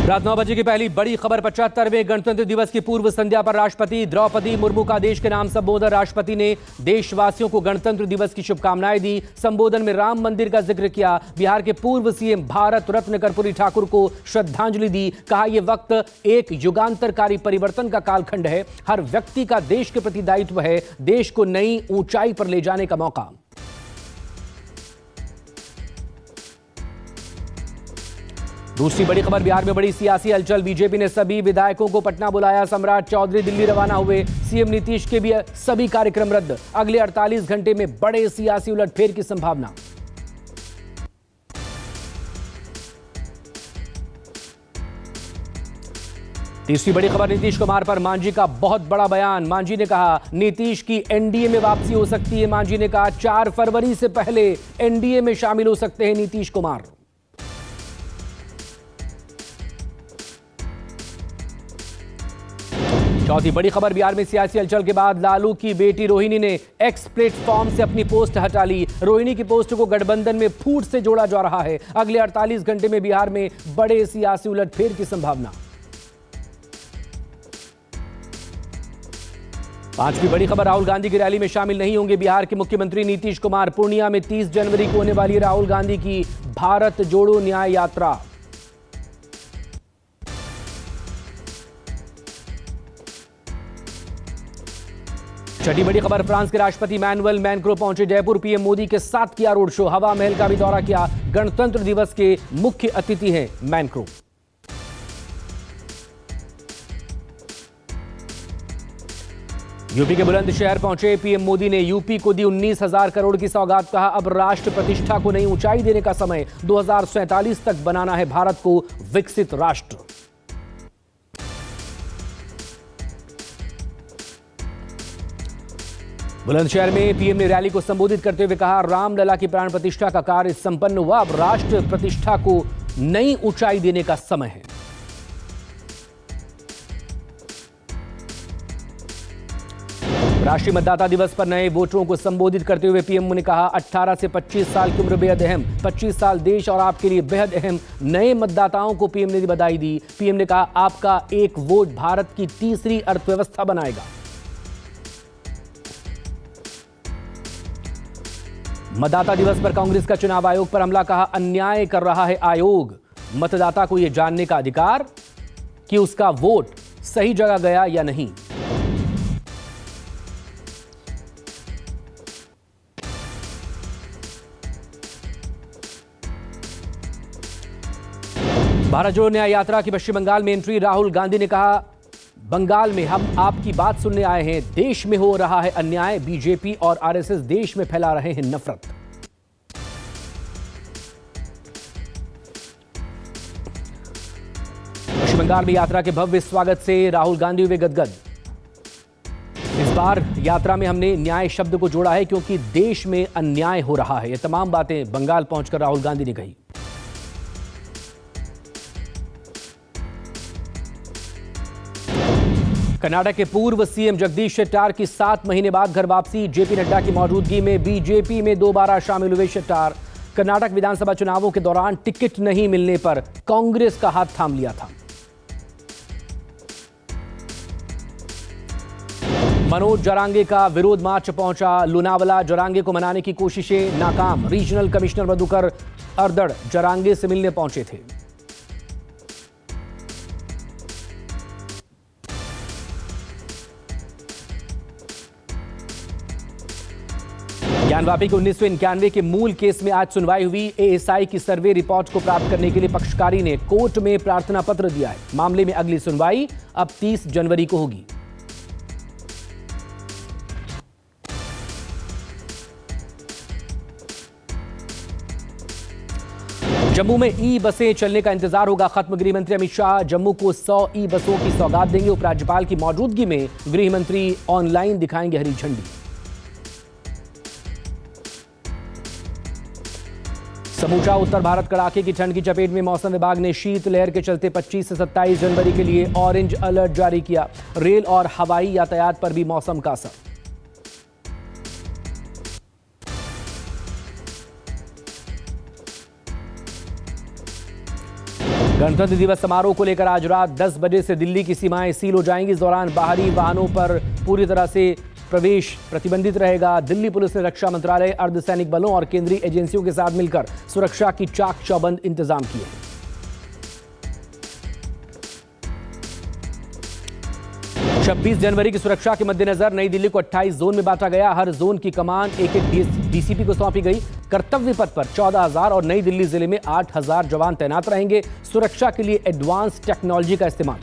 रात 9 बजे की पहली बड़ी खबर। 75वें गणतंत्र दिवस की पूर्व संध्या पर राष्ट्रपति द्रौपदी मुर्मू का देश के नाम संबोधन। राष्ट्रपति ने देशवासियों को गणतंत्र दिवस की शुभकामनाएं दी। संबोधन में राम मंदिर का जिक्र किया। बिहार के पूर्व सीएम भारत रत्न कर्पूरी ठाकुर को श्रद्धांजलि दी। कहा, यह वक्त एक युगांतरकारी परिवर्तन का कालखंड है। हर व्यक्ति का देश के प्रति दायित्व है। देश को नई ऊंचाई पर ले जाने का मौका। दूसरी बड़ी खबर। बिहार में बड़ी सियासी हलचल। बीजेपी ने सभी विधायकों को पटना बुलाया। सम्राट चौधरी दिल्ली रवाना हुए। सीएम नीतीश के भी सभी कार्यक्रम रद्द। अगले 48 घंटे में बड़े सियासी उलटफेर की संभावना। तीसरी बड़ी खबर। नीतीश कुमार पर मांझी का बहुत बड़ा बयान। मांझी ने कहा, नीतीश की एनडीए में वापसी हो सकती है। मांझी ने कहा, 4 फरवरी से पहले एनडीए में शामिल हो सकते हैं नीतीश कुमार। चौथी बड़ी खबर। बिहार में सियासी हलचल के बाद लालू की बेटी रोहिणी ने एक्स प्लेटफॉर्म से अपनी पोस्ट हटा ली। रोहिणी की पोस्ट को गठबंधन में फूट से जोड़ा जा रहा है। अगले 48 घंटे में बिहार में बड़े सियासी उलटफेर की संभावना। पांचवी बड़ी खबर। राहुल गांधी की रैली में शामिल नहीं होंगे बिहार के मुख्यमंत्री नीतीश कुमार। पूर्णिया में 30 जनवरी को होने वाली राहुल गांधी की भारत जोड़ो न्याय यात्रा। छठी बड़ी खबर। फ्रांस के राष्ट्रपति इमैनुअल मैक्रों पहुंचे जयपुर। पीएम मोदी के साथ किया रोड शो। हवा महल का भी दौरा किया। गणतंत्र दिवस के मुख्य अतिथि हैं मैक्रों। यूपी के बुलंदशहर पहुंचे पीएम मोदी ने यूपी को दी 19,000 करोड़ की सौगात। कहा, अब राष्ट्र प्रतिष्ठा को नई ऊंचाई देने का समय। 2047 तक बनाना है भारत को विकसित राष्ट्र। बुलंदशहर में पीएम ने रैली को संबोधित करते हुए कहा, रामलला की प्राण प्रतिष्ठा का कार्य संपन्न हुआ। अब राष्ट्र प्रतिष्ठा को नई ऊंचाई देने का समय है। राष्ट्रीय मतदाता दिवस पर नए वोटरों को संबोधित करते हुए पीएम ने कहा, 18 से 25 साल की उम्र बेहद अहम। 25 साल देश और आपके लिए बेहद अहम। नए मतदाताओं को पीएम ने बधाई दी। पीएम ने कहा, आपका एक वोट भारत की तीसरी अर्थव्यवस्था बनाएगा। मतदाता दिवस पर कांग्रेस का चुनाव आयोग पर हमला। कहा, अन्याय कर रहा है आयोग। मतदाता को यह जानने का अधिकार कि उसका वोट सही जगह गया या नहीं। भारत जोड़ो न्याय यात्रा की पश्चिम बंगाल में एंट्री। राहुल गांधी ने कहा, बंगाल में हम आपकी बात सुनने आए हैं। देश में हो रहा है अन्याय। बीजेपी और आरएसएस देश में फैला रहे हैं नफरत। पश्चिम बंगाल में यात्रा के भव्य स्वागत से राहुल गांधी हुए गदगद। इस बार यात्रा में हमने न्याय शब्द को जोड़ा है क्योंकि देश में अन्याय हो रहा है। ये तमाम बातें बंगाल पहुंचकर राहुल गांधी ने कही। कर्नाटक के पूर्व सीएम जगदीश शेट्टार की 7 महीने बाद घर वापसी। जेपी नड्डा की मौजूदगी में बीजेपी में दोबारा शामिल हुए शेट्टार। कर्नाटक विधानसभा चुनावों के दौरान टिकट नहीं मिलने पर कांग्रेस का हाथ थाम लिया था। मनोज जरांगे का विरोध मार्च पहुंचा लोनावला। जरांगे को मनाने की कोशिशें नाकाम। रीजनल कमिश्नर मधुकर अरदड़ जरांगे से मिलने पहुंचे थे। ज्ञानवापी के 1991 के मूल केस में आज सुनवाई हुई। एएसआई की सर्वे रिपोर्ट को प्राप्त करने के लिए पक्षकारी ने कोर्ट में प्रार्थना पत्र दिया है। मामले में अगली सुनवाई अब 30 जनवरी को होगी। जम्मू में ई बसें चलने का इंतजार होगा खत्म। गृह मंत्री अमित शाह जम्मू को 100 ई बसों की सौगात देंगे। उपराज्यपाल की मौजूदगी में गृह मंत्री ऑनलाइन दिखाएंगे हरी झंडी। समूचा उत्तर भारत कड़ाके की ठंड की चपेट में। मौसम विभाग ने शीतलहर के चलते 25 से 27 जनवरी के लिए ऑरेंज अलर्ट जारी किया। रेल और हवाई यातायात पर भी मौसम का असर। गणतंत्र दिवस समारोह को लेकर आज रात 10 बजे से दिल्ली की सीमाएं सील हो जाएंगी। इस दौरान बाहरी वाहनों पर पूरी तरह से प्रवेश प्रतिबंधित रहेगा। दिल्ली पुलिस ने रक्षा मंत्रालय, अर्धसैनिक बलों और केंद्रीय एजेंसियों के साथ मिलकर सुरक्षा की चाक चौबंद इंतजाम किए हैं। 26 जनवरी की सुरक्षा के मद्देनजर नई दिल्ली को 28 जोन में बांटा गया। हर जोन की कमान एक डीसीपी को सौंपी गई। कर्तव्य पथ पर 14,000 और नई दिल्ली जिले में 8,000 जवान तैनात रहेंगे। सुरक्षा के लिए एडवांस टेक्नोलॉजी का इस्तेमाल।